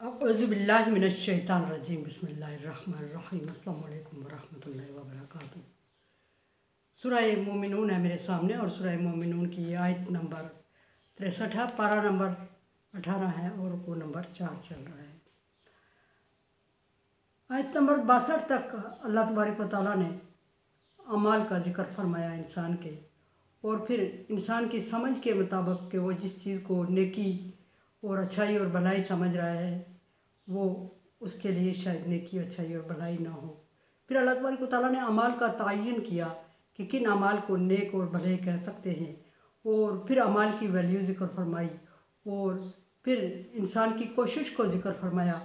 अऊज़ुबिल्लाहि मिनश्शैतानिर्रजीम बिस्मिल्लाहिर्रहमानिर्रहीम अस्सलामु अलैकुम वरहमतुल्लाहि वबरकातुहू। सूरह मोमिनून है मेरे सामने और सूरह मोमिनून की आयत नंबर 63 है, पारा नंबर 18 है और रुकू नंबर 4 चल रहा है। आयत नंबर 62 तक अल्लाह तबारक व तआला ने अमाल का जिक्र फरमाया इंसान के, और फिर इंसान की समझ के मुताबिक कि वो जिस चीज़ को नेकी और अच्छाई और भलाई समझ रहा है वो उसके लिए शायद नेकी, अच्छाई और भलाई ना हो। फिर अल्लाह तबारक व तआला ने अमाल का तयन किया कि किन अमाल को नेक और भले कह सकते हैं, और फिर अमाल की वैल्यू ज़िक्र फरमाई, और फिर इंसान की कोशिश को ज़िक्र फरमाया,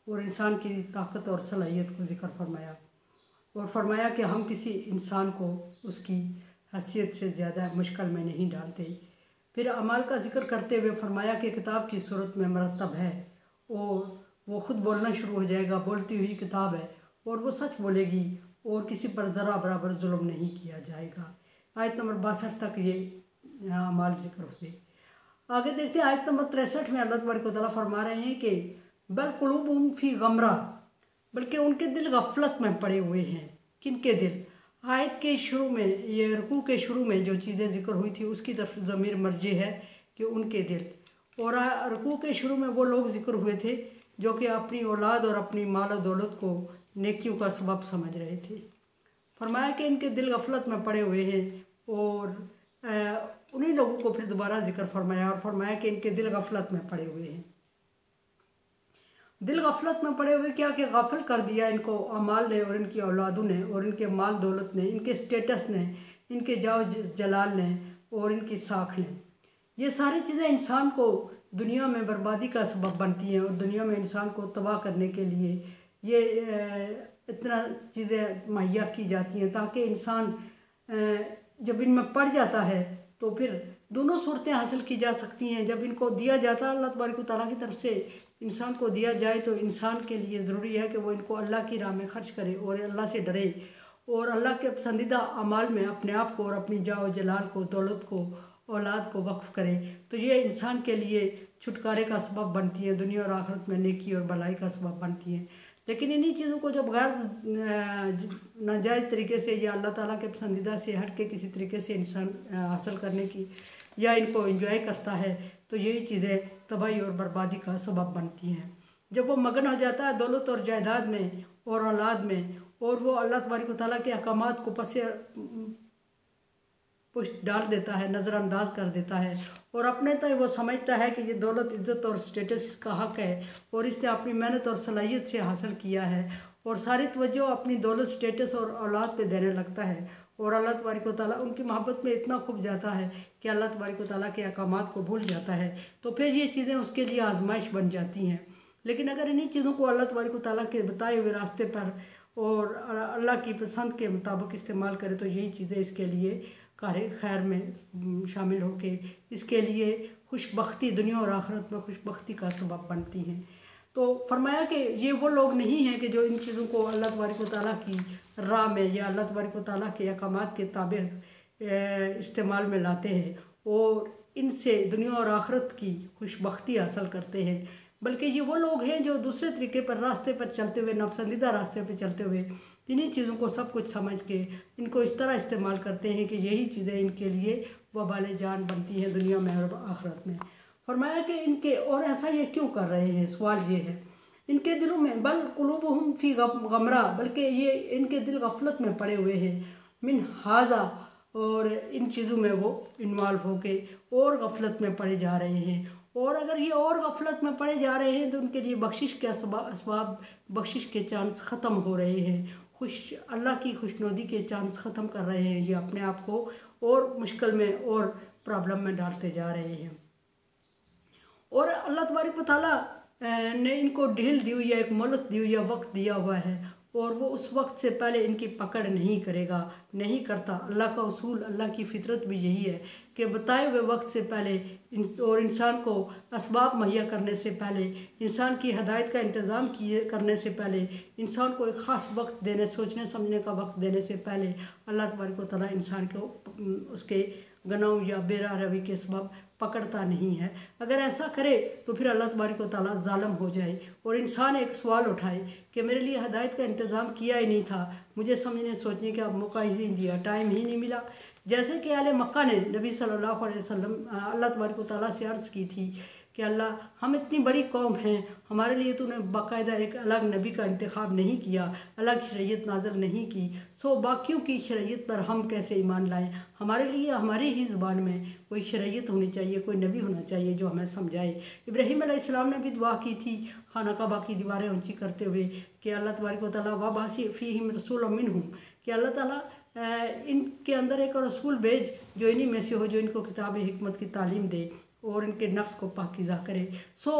और इंसान की ताकत और सलाहियत को ज़िक्र फरमाया, और फरमाया कि हम किसी इंसान को उसकी हैसियत से ज़्यादा मुश्किल में नहीं डालते। फिर अमाल का जिक्र करते हुए फरमाया कि किताब की सूरत में मरतब है और वो ख़ुद बोलना शुरू हो जाएगा, बोलती हुई किताब है और वो सच बोलेगी और किसी पर ज़रा बराबर जुल्म नहीं किया जाएगा। आयत नंबर 62 तक ये अमाल जिक्र हुए। आगे देखते हैं आयत नंबर 63 में अल्लाह तबारक व तआला फरमा रहे हैं कि बल कुलूबुहुम फी गमरा, बल्कि उनके दिल गफलत में पड़े हुए हैं। किनके दिल? आयत के शुरू में, ये रुकू के शुरू में जो चीज़ें जिक्र हुई थी उसकी तरफ ज़मीर मर्जी है कि उनके दिल, और रुकू के शुरू में वो लोग जिक्र हुए थे जो कि अपनी औलाद और अपनी माल और दौलत को नेकियों का सबब समझ रहे थे। फरमाया कि इनके दिल गफलत में पड़े हुए हैं, और उन्हीं लोगों को फिर दोबारा जिक्र फरमाया और फरमाया कि इनके दिल गफलत में पड़े हुए हैं। दिल गफलत में पड़े हुए क्या कि गाफिल कर दिया इनको अमाल ने और इनकी औलादों ने और इनके माल दौलत ने, इनके स्टेटस ने, इनके जाओ जलाल ने और इनकी साख ने। ये सारी चीज़ें इंसान को दुनिया में बर्बादी का सबब बनती हैं और दुनिया में इंसान को तबाह करने के लिए ये इतना चीज़ें मुहैया की जाती हैं ताकि इंसान जब इनमें पड़ जाता है तो फिर दोनों सूरतें हासिल की जा सकती हैं। जब इनको दिया जाता है अल्लाह तबारक व तआला की तरफ से इंसान को दिया जाए तो इंसान के लिए ज़रूरी है कि वो इनको अल्लाह की राह में खर्च करे और अल्लाह से डरे और अल्लाह के पसंदीदा अमाल में अपने आप को और अपनी जाओ जलाल को, दौलत को, औलाद को वक्फ़ करे। तो ये इंसान के लिए छुटकारे का सबब बनती हैं, दुनिया और आखिरत में नेकी और भलाई का सबब बनती हैं। लेकिन इन्हीं चीज़ों को जब गैर नाजायज़ तरीके से या अल्लाह ताला के पसंदीदा से हट के किसी तरीके से इंसान हासिल करने की या इनको एंजॉय करता है तो यही चीज़ें तबाही और बर्बादी का सबब बनती हैं। जब वो मगन हो जाता है दौलत और जायदाद में और औलाद में और वो अल्लाह तबारक व तआला के अहकामात को पुष्ट डाल देता है, नज़रअंदाज कर देता है और अपने तय वो समझता है कि ये दौलत, इज़्ज़त और स्टेटस इसका हक़ है और इसने अपनी मेहनत और सलाहियत से हासिल किया है और सारी तवज्जो अपनी दौलत, स्टेटस और औलाद पे देने लगता है और अल्लाह तबारक व तआला उनकी मोहब्बत में इतना खुब जाता है कि अल्लाह तबारक व तआला के अहकामात को भूल जाता है। तो फिर ये चीज़ें उसके लिए आजमाइश बन जाती हैं। लेकिन अगर इन्हीं चीज़ों को अल्लाह तबारक व तआला के बताए हुए रास्ते पर और अल्लाह की पसंद के मुताबिक इस्तेमाल करे तो यही चीज़ें इसके लिए कार खैर में शामिल होके इसके लिए खुशबख्ती, दुनिया और आखिरत में खुशबख्ती का सबब बनती हैं। तो फरमाया कि ये वो लोग नहीं हैं कि जो इन चीज़ों को अल्लाह तबारक व तआला की राह में या अल्लाह तबारक व तआला के अहकामात के ताबे इस्तेमाल में लाते हैं और इनसे दुनिया और आखिरत की खुशबख्ती हासिल करते हैं, बल्कि ये वो लोग हैं जो दूसरे तरीके पर रास्ते पर चलते हुए, नापसंदीदा रास्ते पर चलते हुए इन्हीं चीज़ों को सब कुछ समझ के इनको इस तरह इस्तेमाल करते हैं कि यही चीज़ें इनके लिए वबाल जान बनती हैं दुनिया में और आखिरत में। फरमाया कि इनके, और ऐसा ये क्यों कर रहे हैं, सवाल ये है इनके दिलों में बल कुलूबुहुम फी गमरा, बल्कि ये इनके दिल गफलत में पड़े हुए हैं मिन हाजा, और इन चीज़ों में वो इन्वॉल्व होके और गफलत में पड़े जा रहे हैं। और अगर ये और गफलत में पड़े जा रहे हैं तो उनके लिए बख्शिश के असबाब, बख्शिश के चांस ख़त्म हो रहे हैं, अल्लाह की खुशनुदी के चांस ख़त्म कर रहे हैं। ये अपने आप को और मुश्किल में और प्रॉब्लम में डालते जा रहे हैं और अल्लाह तबारक व तआला ने इनको ढील दी हुई है, एक मोहलत दी हुई है, वक्त दिया हुआ है और वो उस वक्त से पहले इनकी पकड़ नहीं करेगा, नहीं करता। अल्लाह का उसूल, अल्लाह की फितरत भी यही है कि बताए हुए वक्त से पहले और इंसान को असबाब मुहैया करने से पहले, इंसान की हदायत का इंतज़ाम करने से पहले, इंसान को एक ख़ास वक्त देने, सोचने समझने का वक्त देने से पहले अल्लाह तबारक व तआला इंसान को उसके गनाह या बेरा रवी के सबब पकड़ता नहीं है। अगर ऐसा करे तो फिर अल्लाह तबारक व तआला ज़ालिम हो जाए और इंसान एक सवाल उठाए कि मेरे लिए हदायत का इंतज़ाम किया ही नहीं था, मुझे समझने सोचने का मौका ही नहीं दिया, टाइम ही नहीं मिला। जैसे कि आले मक्का ने नबी सल्लल्लाहु अलैहि वसल्लम अल्लाह तबारक व तआला से अर्ज़ की थी कि अल्लाह, हम इतनी बड़ी कौम हैं, हमारे लिए तूने बाकायदा एक अलग नबी का इंतखाब नहीं किया, अलग शरीयत नाज़िल नहीं की, सो बाकियों की शरीयत पर हम कैसे ईमान लाएं। हमारे लिए हमारी ही ज़ुबान में कोई शरीयत होनी चाहिए, कोई नबी होना चाहिए जो हमें समझाए। इब्राहीम अलैहिस्सलाम ने भी दुआ की थी खाना काबा की दीवारें ऊँची करते हुए कि अल्लाह तबारक व तआला वबासी फ़ीहिम रसूलन मिनहुम, कि अल्लाह ताला इनके अंदर एक रसूल भेज जो इन्हीं में से हो, जो इनको किताब हिकमत की तालीम दे और इनके नफ्स को पाकीज़ा करे। सो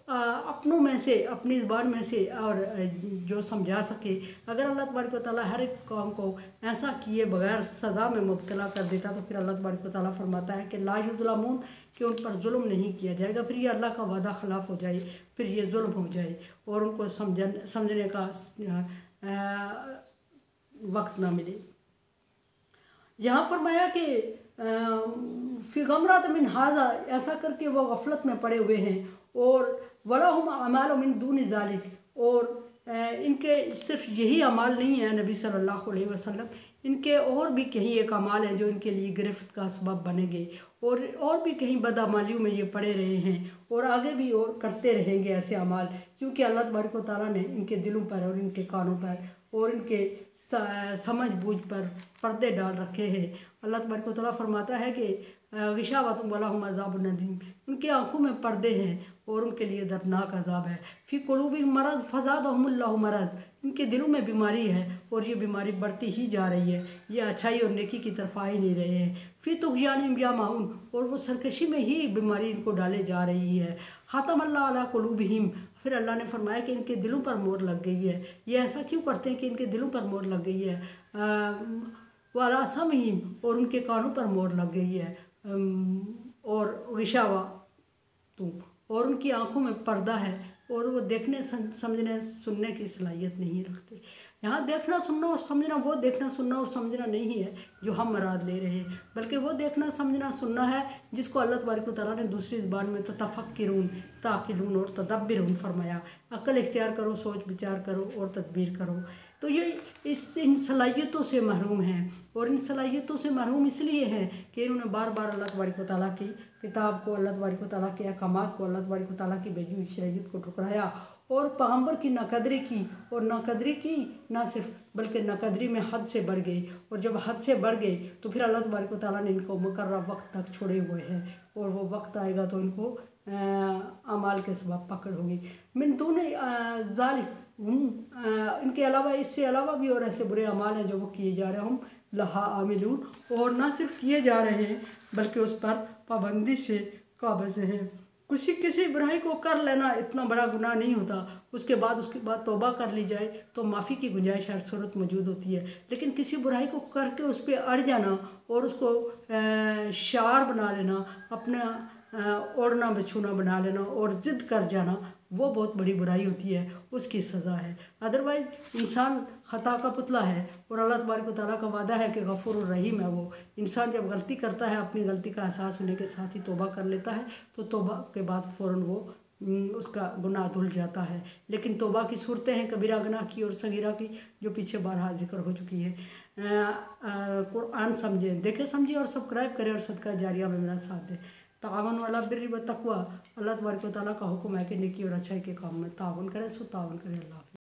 अपनों में से, अपनी ज़बान में से और जो समझा सके। अगर अल्लाह तबारक व तआला हर एक कौम को ऐसा किए बगैर सज़ा में मुब्तला कर देता तो फिर अल्लाह तबारक व तआला फरमाता है कि ला युज़लमून, कि उन पर जुल्म नहीं किया जाएगा। फिर ये अल्लाह का वादा खिलाफ हो जाए, फिर ये जुल्म हो जाए और उनको समझने का वक्त ना मिले। यहाँ फरमाया कि फ़िगमरात मिन हाजा, ऐसा करके वो गफलत में पड़े हुए हैं और वलाहुम अमाल मिन दून ज़ालिक, और इनके सिर्फ यही अमाल नहीं है नबी सल्लल्लाहु अलैहि वसल्लम, इनके और भी कहीं एक अमाल हैं जो इनके लिए गिरफ्त का सबब बनेंगे और भी कहीं बदअमालियों में ये पड़े रहे हैं और आगे भी और करते रहेंगे ऐसे अमाल, क्योंकि अल्लाह तबारक व तआला ने इनके दिलों पर और इनके कानों पर और इनके समझ बूझ पर पर्दे डाल रखे हैं। अल्लाह तबारक व तआला फरमाता है कि गिशावतुम वलहुम अज़ाबुन अलीम, उनकी आँखों में पर्दे हैं और उनके लिए दर्दनाक अजाब है। फ़ी कुलूबिहिम मरज़ फ़ज़ादहुमुल्लाहु मरज़, इनके दिलों में बीमारी है और ये बीमारी बढ़ती ही जा रही है, ये अच्छाई और नेकी की तरफ आ ही नहीं रहे हैं। फ़ी तुग़यानिहिम यामहून, और वो सरकशी में ही बीमारी इनको डाले जा रही है। ख़तमल्लाहु अला कुलूबिहिम, फिर अल्लाह ने फरमाया कि इनके दिलों पर मोहर लग गई है। ये ऐसा क्यों करते हैं कि इनके दिलों पर मोहर लग गई है। वाला समहिम, और उनके कानों पर मोहर लग गई है। और गिशावा तुम, और उनकी आंखों में पर्दा है और वो देखने समझने सुनने की सलाहियत नहीं रखते। यहाँ देखना सुनना और समझना वो देखना सुनना और समझना नहीं है जो हम मराद ले रहे हैं, बल्कि वो देखना समझना सुनना है जिसको अल्लाह तबारक व तआला ने दूसरी ज़बान में तफक्किरून, ताक़िलून और तदब्बिरून फरमाया। अक्ल इख्तियार करो, सोच विचार करो और तदबीर करो। तो ये इन सलाहियतों से महरूम हैं और इन सलाहियतों से महरूम इसलिए हैं कि इन्होंने बार बार अल्लाह तबारक व तआला की किताब को, अल्लाह तबारक व तआला के अहकामात को, अल्लाह तबारक व तआला की भेजी हुई शरीयत को ठुकराया और पैगंबर की नाकदरी की। और नाकदरी की ना सिर्फ, बल्कि नाकदरी में हद से बढ़ गई, और जब हद से बढ़ गई तो फिर अल्लाह तबारक व तआला ने इनको मुकर्रर वक्त तक छोड़े हुए हैं और वो वक्त आएगा तो इनको अमाल के सबब पकड़ होगी। मिन दून ज़ालिक, इनके अलावा, इससे अलावा भी और ऐसे बुरे अमाल हैं जो वो किए जा रहे हैं। हम लहा आमिलून, और ना सिर्फ किए जा रहे हैं बल्कि उस पर पाबंदी से काबिज़ हैं। किसी बुराई को कर लेना इतना बड़ा गुनाह नहीं होता, उसके बाद तौबा कर ली जाए तो माफ़ी की गुंजाइश हर सूरत मौजूद होती है। लेकिन किसी बुराई को करके उस पर अड़ जाना और उसको शार बना लेना, अपना ओढ़ना बिछूना बना लेना और ज़िद कर जाना, वो बहुत बड़ी बुराई होती है, उसकी सज़ा है। अदरवाइज़ इंसान ख़ता का पुतला है और अल्लाह तबारक व तआला का वादा है कि गफ़ूरुर रहीम है वो। इंसान जब गलती करता है, अपनी गलती का एहसास होने के साथ ही तौबा कर लेता है तो तौबा के बाद फ़ौरन वो उसका गुनाह धुल जाता है। लेकिन तौबा की सूरतें हैं, कबीरा गुनाह की और सगीरा की, जो पीछे बारहा जिक्र हो चुकी है। कुरान समझें, देखें, समझिए और सब्सक्राइब करें और सदका जारिया में मेरा साथ दें। तावन वाला बिर्रि व तक़वा, अल्लाह तबारक व तआला का हुक्म है कि नेकी और अच्छाई के काम में तावन करें, सो तावन करें। अल्लाह।